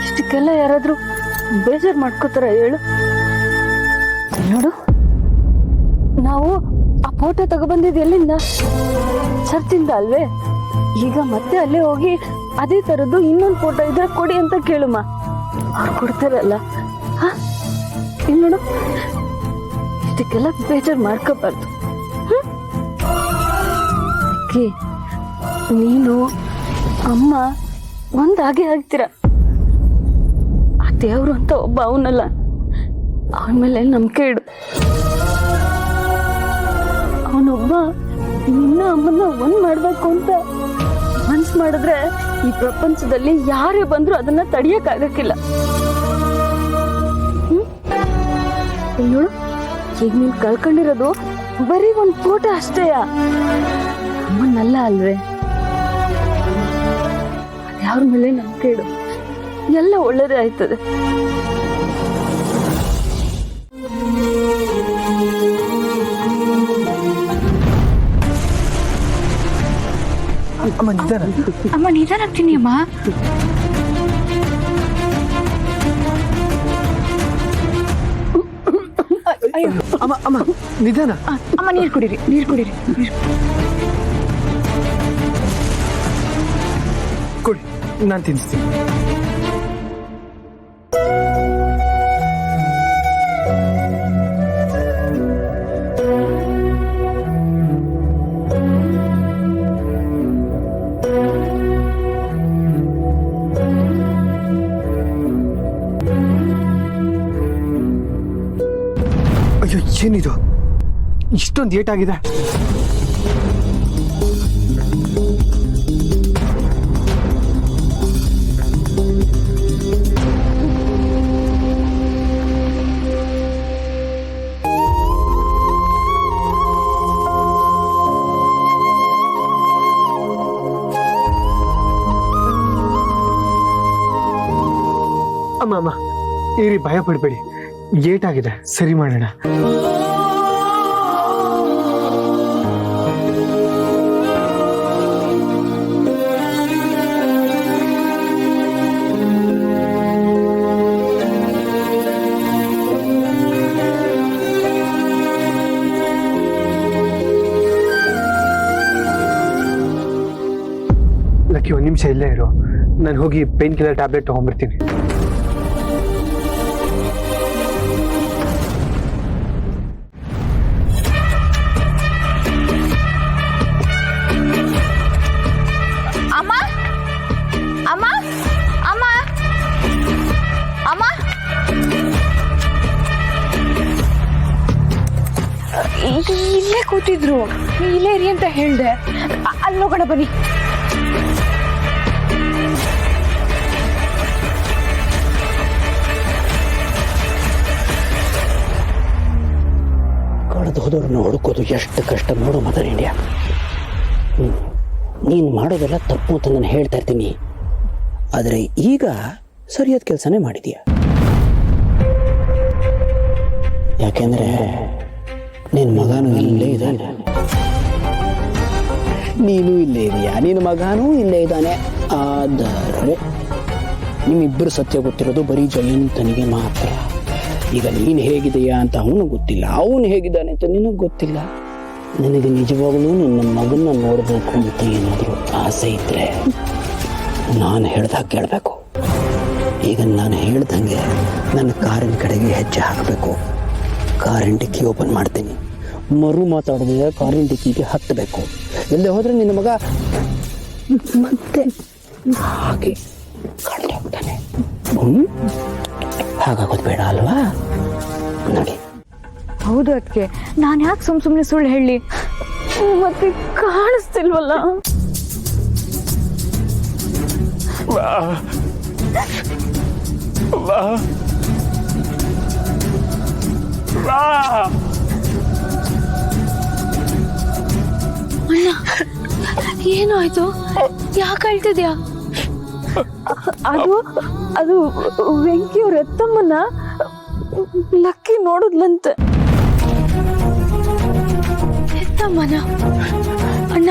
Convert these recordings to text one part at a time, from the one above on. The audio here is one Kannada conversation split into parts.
ಇಷ್ಟಕ್ಕೆಲ್ಲ ಯಾರಾದ್ರೂ ಬೇಜಾರು ಮಾಡ್ಕೋತಾರ ಹೇಳು? ನೋಡು, ನಾವು ಆ ಫೋಟೋ ತಗೊಬಂದಿದ್ ಎಲ್ಲಿಂದ? ಚರ್ಚಿಂದ ಅಲ್ವೇ? ಈಗ ಮತ್ತೆ ಅಲ್ಲೇ ಹೋಗಿ ಅದೇ ತರದ್ದು ಇನ್ನೊಂದು ಫೋಟೋ ಇದ್ರೆ ಕೊಡಿ ಅಂತ ಕೇಳುಮ್ಮ, ಅವ್ರು ಕೊಡ್ತಾರಲ್ಲ. ಇಲ್ಲಿ ನೋಡು, ಇಷ್ಟಕ್ಕೆಲ್ಲ ಬೇಜಾರು ಮಾಡ್ಕೋಬಾರ್ದು. ನೀನು ಅಮ್ಮ ಒಂದಾಗೆ ಆಗ್ತೀರ. ಆ ದೇವ್ರು ಅಂತ ಒಬ್ಬ ಅವನಲ್ಲ, ಅವನ ಮೇಲೆ ನಂಬಿಕೆ ಇಡು. ಅವನೊಬ್ಬ ನಿನ್ನ ಅಮ್ಮನ್ನ ಒಂದ್ ಮಾಡ್ಬೇಕು ಅಂತ ಮನ್ಸು ಮಾಡಿದ್ರೆ ಈ ಪ್ರಪಂಚದಲ್ಲಿ ಯಾರೇ ಬಂದ್ರು ಅದನ್ನ ತಡಿಯಕ್ ಆಗಕ್ಕಿಲ್ಲ. ನೋಡು, ಈಗ ನೀನ್ ಕಳ್ಕೊಂಡಿರೋದು ಬರೀ ಒಂದ್ ಫೋಟೋ ಅಷ್ಟೇಯ, ಅಮ್ಮನ್ನಲ್ಲ ಅಲ್ವೇ? ಅದ್ಯಾವ್ರ ಮೇಲೆ ನಂಬಿಕೆ ಇಡು, ಎಲ್ಲ ಒಳ್ಳೇದೇ ಆಯ್ತದೆ. ಅಮ್ಮ ನಿಧಾನ ಆಗ್ತೀನಿ ಅಮ್ಮ. ಅಮ್ಮ ಅಮ್ಮ ನಿಧಾನ. ಅಮ್ಮ ನೀರು ಕುಡೀರಿ, ನೀರು ಕುಡೀರಿ. ಕೊಡಿ, ನಾನು ತಿನ್ನಿಸ್ತೀನಿ. ಅಯ್ಯೋ, ಏನಿದು ಇಷ್ಟೊಂದು ಏಟಾಗಿದೆ? ಅಮ್ಮ ಅಮ್ಮ ಇರಿ, ಭಯ ಪಡಬೇಡಿ, ಏಟಾಗಿದೆ, ಸರಿ ಮಾಡೋಣ. ಲಕ್ಕಿ, ಒಂದು ನಿಮಿಷ ಇಲ್ಲೇ ಇರು, ನಾನು ಹೋಗಿ ಪೇನ್ ಕಿಲ್ಲರ್ ಟ್ಯಾಬ್ಲೆಟ್ ತಗೊಂಡ್ಬರ್ತೀನಿ. ಅಮ್ಮ ಅಮ್ಮ ಅಮ್ಮ ಅಮ್ಮ, ಇಲ್ಲೇ ಕೂತಿದ್ರು, ಇಲ್ಲೇ ಇರಿ ಅಂತ ಹೇಳ್ದೆ. ಅಲ್ಲಿ ಹೋಗೋಣ ಬನ್ನಿ. ಕಳೆದು ಹೋದವ್ರನ್ನ ಹುಡುಕೋದು ಎಷ್ಟು ಕಷ್ಟ ನೋಡು ಮದರ್ ಇಂಡಿಯಾ. ನೀನು ಮಾಡೋದೆಲ್ಲ ತಪ್ಪು ಅಂತ ನಾನು ಹೇಳ್ತಾ ಇರ್ತೀನಿ, ಆದರೆ ಈಗ ಸರಿಯಾದ ಕೆಲಸನೇ ಮಾಡಿದೀಯ. ಯಾಕೆಂದ್ರೆ ನಿನ್ನ ಮಗನೂ ಇಲ್ಲೇ ಇದ್ದಾನೆ, ನೀನು ಇಲ್ಲೇ ಇದೆಯಾ, ನಿನ್ನ ಮಗನೂ ಇಲ್ಲೇ ಇದ್ದಾನೆ. ಆದರೆ ನಿಮ್ಮಿಬ್ಬರು ಸತ್ಯ ಗೊತ್ತಿರೋದು ಬರೀ ಜಯಂತನಿಗೆ ಮಾತ್ರ. ಈಗ ನೀನು ಹೇಗಿದೆಯಾ ಅಂತ ಅವನು ಗೊತ್ತಿಲ್ಲ, ಅವನು ಹೇಗಿದ್ದಾನೆ ಅಂತ ನಿನಗೆ ಗೊತ್ತಿಲ್ಲ. ನನಗೆ ನಿಜವಾಗ್ಲೂ ನಿನ್ನ ಮಗನ್ನ ನೋಡಬೇಕು ಅಂತ ಏನಾದರೂ ಆಸೆ ಇದ್ರೆ ನಾನು ಹೇಳ್ದಾಗ ಕೇಳಬೇಕು. ಈಗ ನಾನು ಹೇಳ್ದಂಗೆ ನನ್ನ ಕಾರಿನ ಕಡೆಗೆ ಹೆಜ್ಜೆ ಹಾಕಬೇಕು. ಕಾರಿನ ಡಿಕ್ಕಿ ಓಪನ್ ಮಾಡ್ತೀನಿ, ಮರು ಮಾತಾಡಿದ್ರೆ ಕಾರಿನ ಡಿಕ್ಕಿಗೆ ಹತ್ತಬೇಕು. ಎಲ್ಲೇ ಹೋದ್ರೆ ನಿನ್ನ ಮಗ ಮತ್ತೆ ಹಾಗೆ ಕಂಡು ಹೋಗ್ತಾನೆ. ಹಾಗಾಗೋದು ಬೇಡ ಅಲ್ವಾ? ನೋಡಿ. ಹೌದು ಅದಕ್ಕೆ ನಾನು ಯಾಕೆ ಸುಮ್ಮನೆ ಸುಳ್ಳು ಹೇಳಿ? ಮತ್ತೆ ಕಾಣಿಸ್ತಿಲ್ವಲ್ಲ. ಏನಾಯ್ತು? ಯಾಕೆ ಅಳ್ತಿದ್ಯಾ? ಅದು ಅದು ವೆಂಕಿಯವ್ರ ಎತ್ತಮ್ಮನ ಲಕ್ಕಿ ನೋಡಿದ್ಲಂತೆ. ಹೆತ್ತಮ್ಮನ? ಅಣ್ಣ,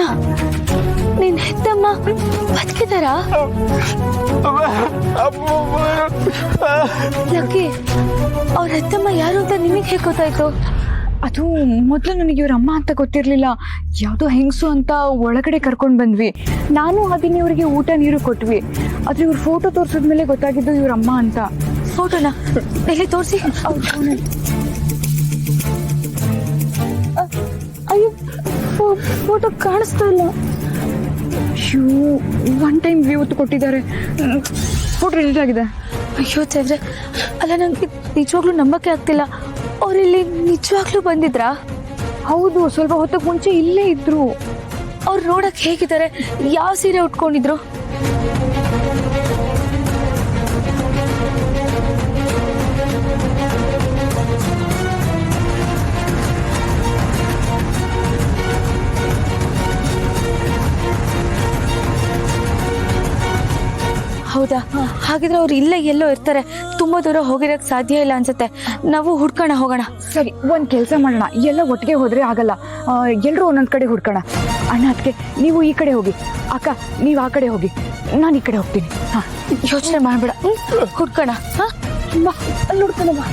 ನಿನ್ ಹೆತ್ತಮ್ಮ ಬದುಕಿದಾರ? ಲಕ್ಕಿ, ಅವ್ರ ಹೆತ್ತಮ್ಮ ಯಾರು ಅಂತ ನಿನಗೆ ಹೇಗೆ ಗೊತ್ತಾಯ್ತು? ಅದು ಮೊದಲು ನನಗೆ ಇವ್ರ ಅಮ್ಮ ಅಂತ ಗೊತ್ತಿರ್ಲಿಲ್ಲ. ಯಾವುದೋ ಹೆಂಗಸು ಅಂತ ಒಳಗಡೆ ಕರ್ಕೊಂಡು ಬಂದ್ವಿ. ನಾನು ಹಾಗೇನೆ ಇವ್ರಿಗೆ ಊಟ ನೀರು ಕೊಟ್ವಿ. ಆದ್ರೆ ಇವ್ರ ಫೋಟೋ ತೋರ್ಸಿದ್ಮೇಲೆ ಗೊತ್ತಾಗಿದ್ದು ಇವ್ರ ಅಮ್ಮ ಅಂತ. ಫೋಟೋನ ಎಲ್ಲಿ ತೋರಿಸಿ. ಅಯ್ಯೋ, ಫೋಟೋ ಕಾಣಿಸ್ತಾ ಇಲ್ಲ. ಒನ್ ಟೈಮ್ ವ್ಯೂ ಕೊಟ್ಟಿದ್ದಾರೆ. ಫೋಟೋ ರಿಲೀಸ್ ಆಗಿದೆ. ಅಯ್ಯೋ ದೇವ್ರೆ, ಅಲ್ಲ ನಂಗೆ ನಿಜವಾಗ್ಲೂ ನಂಬಕ್ಕೆ ಆಗ್ತಿಲ್ಲ. ಅವ್ರಿಲ್ಲಿ ನಿಜವಾಗ್ಲೂ ಬಂದಿದ್ರಾ? ಹೌದು, ಸ್ವಲ್ಪ ಹೊತ್ತಕ್ಕೆ ಮುಂಚೆ ಇಲ್ಲೇ ಇದ್ರು. ಅವ್ರು ನೋಡಕ್ ಹೇಗಿದ್ದಾರೆ? ಯಾವ ಸೀರೆ ಉಟ್ಕೊಂಡಿದ್ರು? ಹೌದಾ? ಹಾಗಿದ್ರೆ ಅವ್ರು ಇಲ್ಲೇ ಎಲ್ಲೋ ಇರ್ತಾರೆ. ತುಂಬಾ ದೂರ ಹೋಗಿರಕ್ ಸಾಧ್ಯ ಇಲ್ಲ ಅನ್ಸುತ್ತೆ. ನಾವು ಹುಡ್ಕೋಣ, ಹೋಗೋಣ. ಸರಿ, ಒಂದ್ ಕೆಲಸ ಮಾಡೋಣ. ಎಲ್ಲ ಒಟ್ಟಿಗೆ ಹೋದ್ರೆ ಆಗಲ್ಲ. ಎಲ್ರೂ ಒಂದೊಂದ್ ಕಡೆ ಹುಡ್ಕೋಣ. ಅಣ್ಣ, ಅದಕ್ಕೆ ನೀವು ಈ ಕಡೆ ಹೋಗಿ, ಅಕ್ಕ ನೀವು ಆ ಕಡೆ ಹೋಗಿ, ನಾನು ಈ ಕಡೆ ಹೋಗ್ತೀನಿ. ಯೋಚನೆ ಮಾಡ್ಬೇಡ, ಹುಡ್ಕೋಣ. ಅಲ್ಲಿ ಹುಡ್ಕೋಣ ಬಾ.